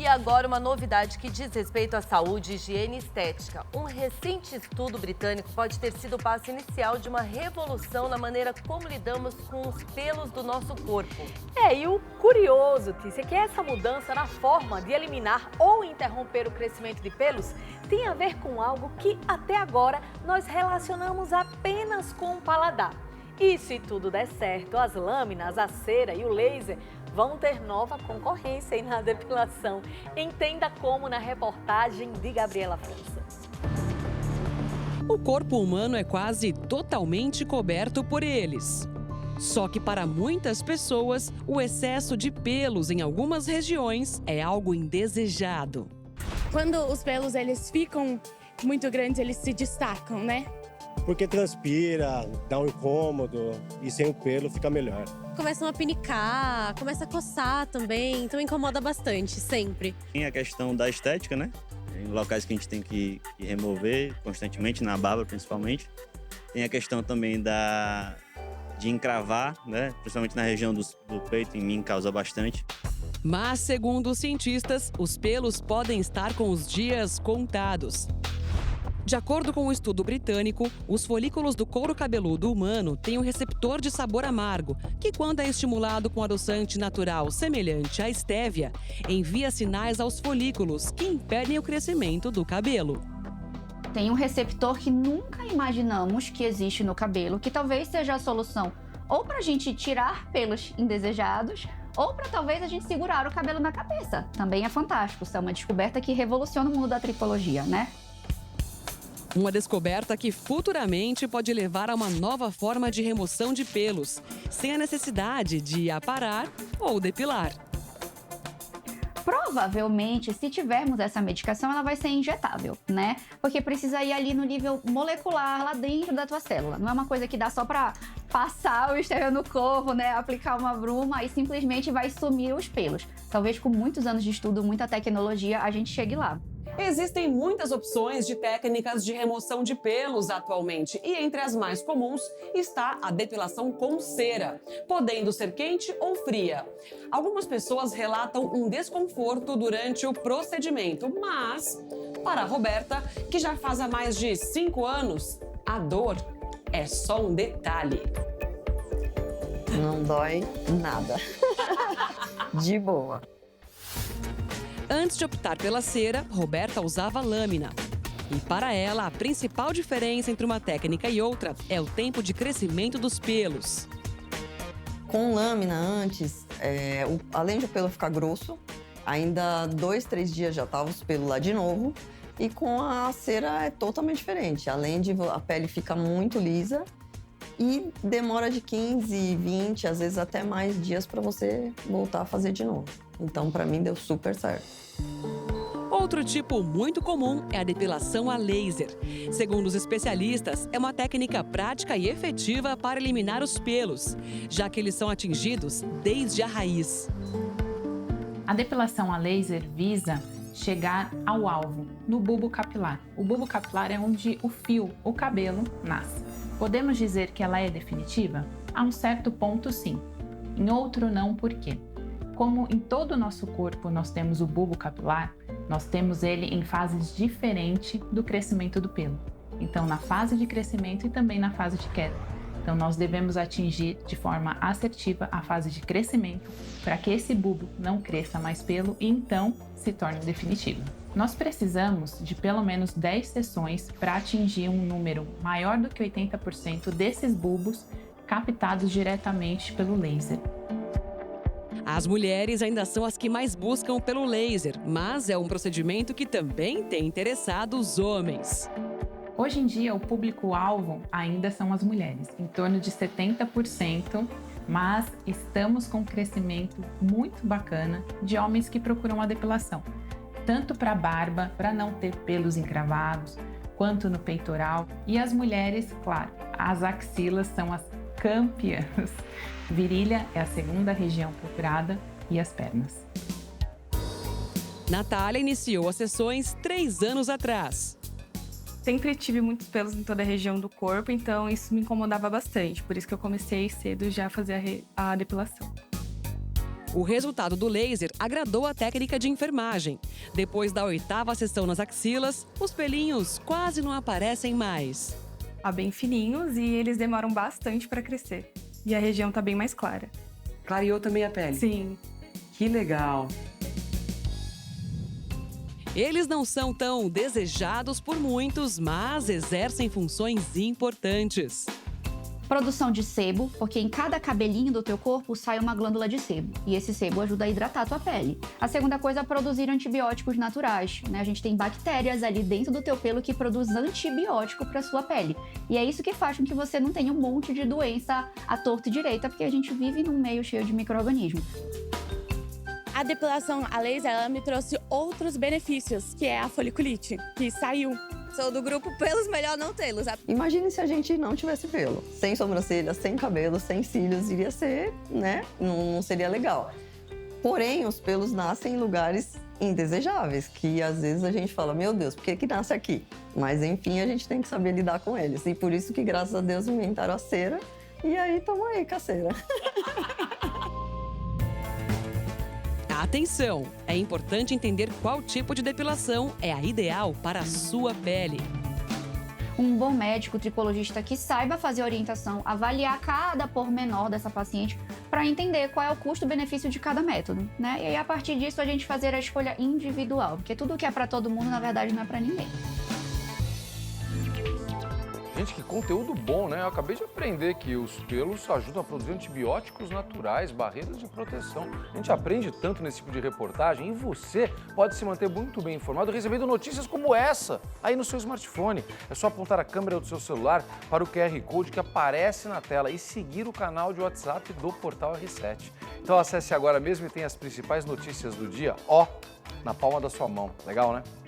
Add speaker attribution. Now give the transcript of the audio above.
Speaker 1: E agora uma novidade que diz respeito à saúde, higiene e estética. Um recente estudo britânico pode ter sido o passo inicial de uma revolução na maneira como lidamos com os pelos do nosso corpo.
Speaker 2: E o curioso, Tícia, é que essa mudança na forma de eliminar ou interromper o crescimento de pelos tem a ver com algo que até agora nós relacionamos apenas com o paladar. E se tudo der certo, as lâminas, a cera e o laser vão ter nova concorrência aí na depilação. Entenda como na reportagem de Gabriela França.
Speaker 3: O corpo humano é quase totalmente coberto por eles. Só que para muitas pessoas, o excesso de pelos em algumas regiões é algo indesejado.
Speaker 4: Quando os pelos eles ficam muito grandes, eles se destacam, né?
Speaker 5: Porque transpira, dá um incômodo e sem o pelo fica melhor.
Speaker 6: Começam a pinicar, começa a coçar também, então incomoda bastante, sempre.
Speaker 7: Tem a questão da estética, né? Em locais que a gente tem que remover constantemente, na barba principalmente. Tem a questão também de encravar, né? Principalmente na região do peito, em mim causa bastante.
Speaker 3: Mas, segundo os cientistas, os pelos podem estar com os dias contados. De acordo com um estudo britânico, os folículos do couro cabeludo humano têm um receptor de sabor amargo, que, quando é estimulado com adoçante natural semelhante à estévia, envia sinais aos folículos que impedem o crescimento do cabelo.
Speaker 8: Tem um receptor que nunca imaginamos que existe no cabelo, que talvez seja a solução ou para a gente tirar pelos indesejados, ou para talvez a gente segurar o cabelo na cabeça. Também é fantástico, isso é uma descoberta que revoluciona o mundo da tricologia, né?
Speaker 3: Uma descoberta que futuramente pode levar a uma nova forma de remoção de pelos, sem a necessidade de aparar ou depilar.
Speaker 8: Provavelmente, se tivermos essa medicação, ela vai ser injetável, né? Porque precisa ir ali no nível molecular, lá dentro da tua célula. Não é uma coisa que dá só pra passar o estéreo no corpo, né? Aplicar uma bruma e simplesmente vai sumir os pelos. Talvez com muitos anos de estudo, muita tecnologia, a gente chegue lá.
Speaker 9: Existem muitas opções de técnicas de remoção de pelos atualmente e entre as mais comuns está a depilação com cera, podendo ser quente ou fria. Algumas pessoas relatam um desconforto durante o procedimento, mas para a Roberta, que já faz há mais de 5 anos, a dor é só um detalhe.
Speaker 10: Não dói nada. De boa.
Speaker 3: Antes de optar pela cera, Roberta usava lâmina. E para ela, a principal diferença entre uma técnica e outra é o tempo de crescimento dos pelos.
Speaker 10: Com lâmina antes, além de o pelo ficar grosso, ainda 2, 3 dias já tava os pelos lá de novo. E com a cera é totalmente diferente. Além de a pele ficar muito lisa e demora de 15, 20, às vezes até mais dias para você voltar a fazer de novo. Então, para mim, deu super certo.
Speaker 3: Outro tipo muito comum é a depilação a laser. Segundo os especialistas, é uma técnica prática e efetiva para eliminar os pelos, já que eles são atingidos desde a raiz.
Speaker 11: A depilação a laser visa chegar ao alvo, no bulbo capilar. O bulbo capilar é onde o fio, o cabelo, nasce. Podemos dizer que ela é definitiva? A um certo ponto, sim. Em outro, não. Por quê? Como em todo o nosso corpo nós temos o bulbo capilar, nós temos ele em fases diferentes do crescimento do pelo. Então, na fase de crescimento e também na fase de queda. Então, nós devemos atingir de forma assertiva a fase de crescimento para que esse bulbo não cresça mais pelo e então se torne definitivo. Nós precisamos de pelo menos 10 sessões para atingir um número maior do que 80% desses bulbos captados diretamente pelo laser.
Speaker 3: As mulheres ainda são as que mais buscam pelo laser, mas é um procedimento que também tem interessado os homens.
Speaker 11: Hoje em dia, o público-alvo ainda são as mulheres, em torno de 70%, mas estamos com um crescimento muito bacana de homens que procuram a depilação, tanto para a barba, para não ter pelos encravados, quanto no peitoral. E as mulheres, claro, as axilas são as campeãs. Virilha é a segunda região procurada e as pernas.
Speaker 3: Natália iniciou as sessões 3 anos atrás.
Speaker 4: Sempre tive muitos pelos em toda a região do corpo, então isso me incomodava bastante. Por isso que eu comecei cedo já a fazer a depilação.
Speaker 3: O resultado do laser agradou a técnica de enfermagem. Depois da 8ª sessão nas axilas, os pelinhos quase não aparecem mais.
Speaker 12: Tá bem fininhos e eles demoram bastante para crescer. E a região tá bem mais clara.
Speaker 9: Clareou também a pele?
Speaker 12: Sim.
Speaker 9: Que legal!
Speaker 3: Eles não são tão desejados por muitos, mas exercem funções importantes.
Speaker 8: Produção de sebo, porque em cada cabelinho do teu corpo sai uma glândula de sebo. E esse sebo ajuda a hidratar a tua pele. A segunda coisa é produzir antibióticos naturais, né? A gente tem bactérias ali dentro do teu pelo que produz antibiótico para sua pele. E é isso que faz com que você não tenha um monte de doença à torta e direita, porque a gente vive num meio cheio de micro-organismos.
Speaker 4: A depilação a laser, ela me trouxe outros benefícios, que é a foliculite, que saiu.
Speaker 6: Sou do grupo pelos, melhor não tê-los.
Speaker 10: Imagine se a gente não tivesse pelo. Sem sobrancelha, sem cabelo, sem cílios, iria ser, né? Não seria legal. Porém, os pelos nascem em lugares indesejáveis, que às vezes a gente fala, meu Deus, por que nasce aqui? Mas enfim, a gente tem que saber lidar com eles. E por isso que, graças a Deus, inventaram a cera. E aí, tamo aí com a cera.
Speaker 3: Atenção! É importante entender qual tipo de depilação é a ideal para a sua pele.
Speaker 8: Um bom médico tricologista que saiba fazer orientação, avaliar cada pormenor dessa paciente para entender qual é o custo-benefício de cada método, né? E aí, a partir disso, a gente fazer a escolha individual, porque tudo que é para todo mundo, na verdade, não é para ninguém.
Speaker 13: Gente, que conteúdo bom, né? Eu acabei de aprender que os pelos ajudam a produzir antibióticos naturais, barreiras de proteção. A gente aprende tanto nesse tipo de reportagem e você pode se manter muito bem informado recebendo notícias como essa aí no seu smartphone. É só apontar a câmera do seu celular para o QR Code que aparece na tela e seguir o canal de WhatsApp do Portal R7. Então acesse agora mesmo e tenha as principais notícias do dia, ó, na palma da sua mão. Legal, né?